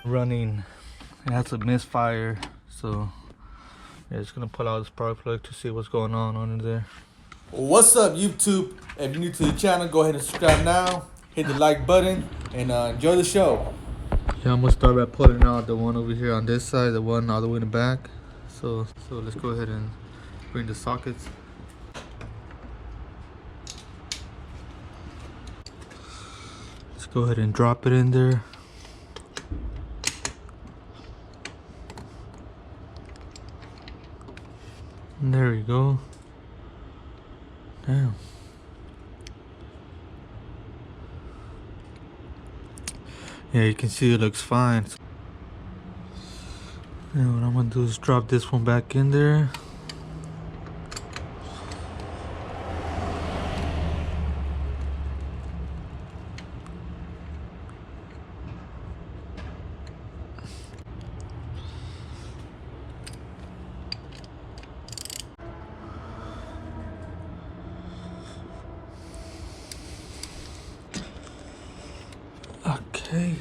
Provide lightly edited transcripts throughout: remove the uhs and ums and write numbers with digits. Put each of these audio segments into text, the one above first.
running. It has a misfire, so yeah, just gonna pull out the spark plug to see what's going on under there. What's up, YouTube? If you're new to the channel, go ahead and subscribe now. Hit the like button and enjoy the show. Yeah, I'm gonna start by pulling out the one over here on this side, the one all the way in the back. So let's go ahead and bring the sockets. Let's go ahead and drop it in there. And there we go. Damn. Yeah, you can see it looks fine. And what I'm gonna do is drop this one back in there. Okay.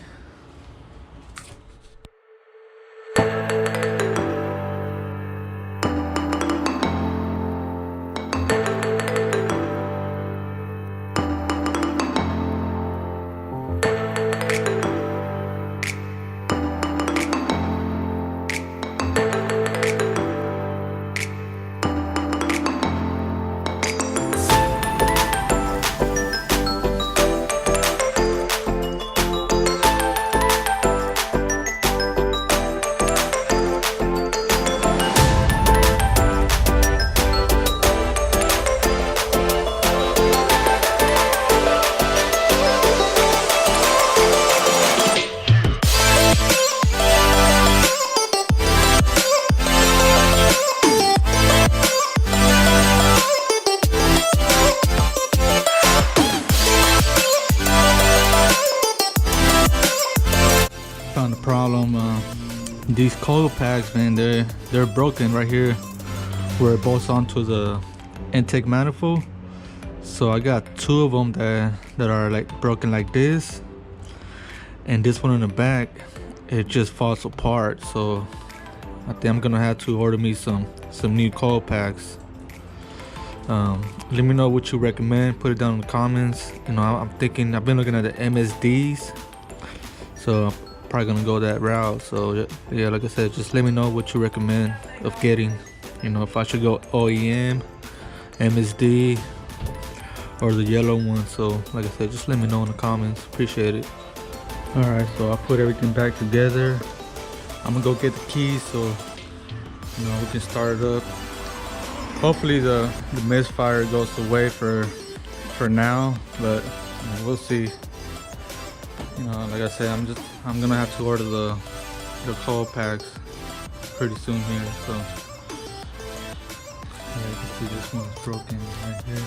Found the problem. These coil packs, man, they're broken right here where it bolts onto the intake manifold. So I got two of them that are like broken like this, and this one in the back, it just falls apart. So I think I'm gonna have to order me some new coil packs. Let me know what you recommend. Put it down in the comments. You know, I'm thinking, I've been looking at the MSDs, so probably gonna go that route. So yeah, like I said, just let me know what you recommend of getting. You know, if I should go OEM, MSD, or the yellow one. So like I said, just let me know in the comments. Appreciate it. All right, so I put everything back together. I'm gonna go get the keys so you know we can start it up. Hopefully the misfire goes away for now, but you know, we'll see. You know, like I said, I'm gonna have to order the coil packs pretty soon here. So yeah, you can see this one's broken right here.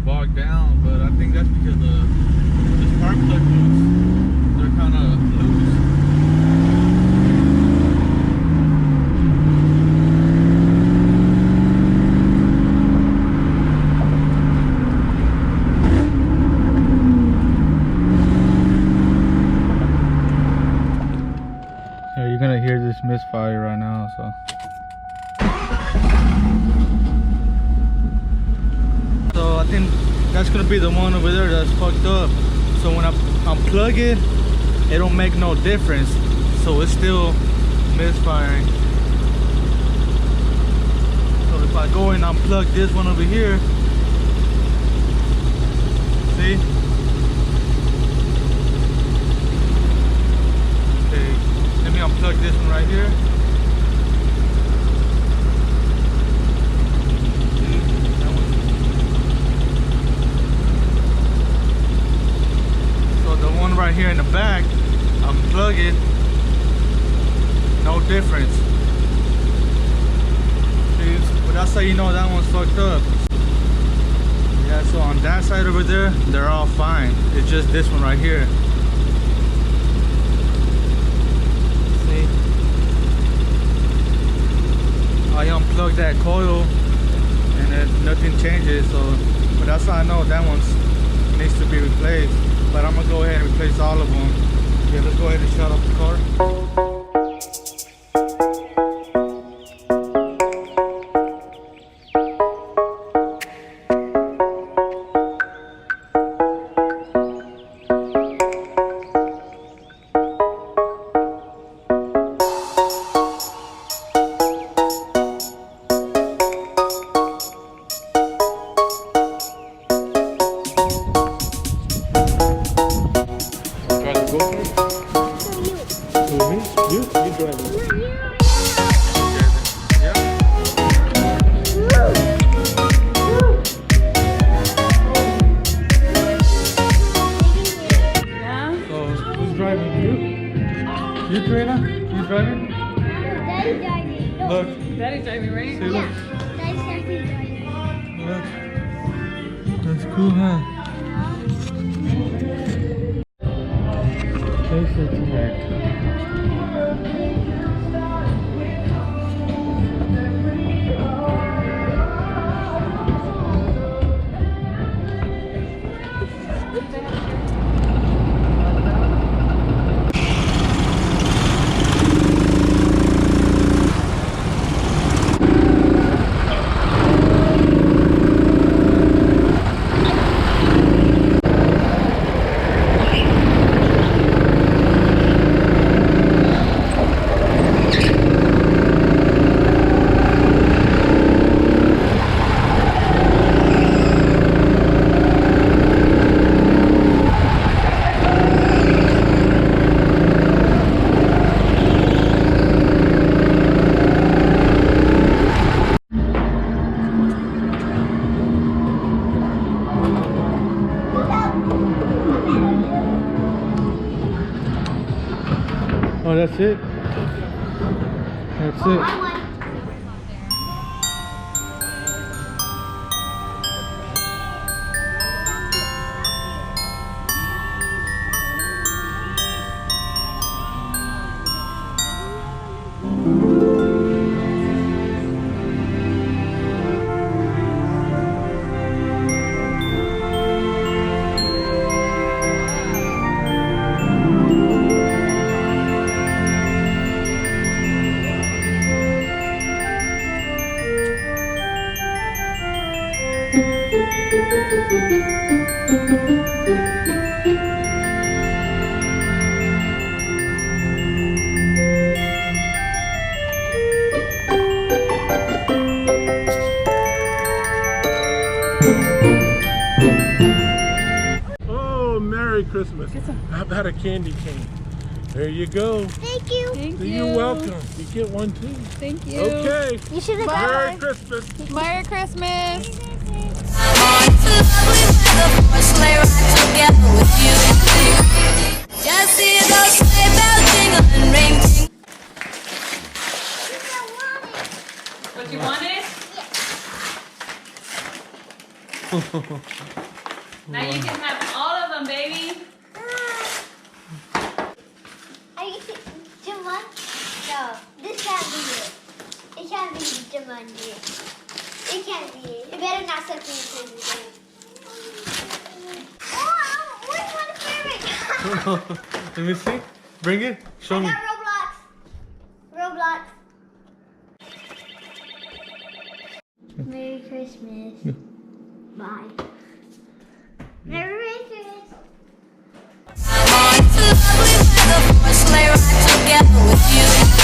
Bogged down, but I think that's because the spark plug boots, they're kind of loose. Yeah, you're gonna hear this misfire right now, so. So I think that's gonna be the one over there that's fucked up. So when I unplug it, it don't make no difference. So it's still misfiring. So the if I go and unplug this one over here, see? Okay, let me unplug this one right here. See? That one. So the one right here in the back, unplug it, no difference. But that's how you know that one's fucked up. Yeah, so on that side over there, they're all fine. It's just this one right here. See? I unplugged that coil and then nothing changes. So, but that's how I know that one needs to be replaced. But I'm gonna go ahead and replace all of them. Yeah, let's go ahead and shut off the car. Look. Daddy's driving, right? See, look. Yeah. Daddy's driving. Look. That's cool, huh? Taste it tonight. Oh, that's it? That's it. Oh, Merry Christmas. How about a candy cane? There you go. Thank you. Thank you. You're welcome. You get one too. Thank you. Okay. You should have Merry Christmas. Merry Christmas. What, you want it? Now you can have all of them, baby. No, this can't be it. It can't be Jumanji. It can't be it. It better not something in the game. Oh, which one is favorite? Let me see. Bring it. Show me. I got Roblox. Merry Christmas. Bye. Merry Christmas. I'm on to lovely weather for a sleigh ride together with you.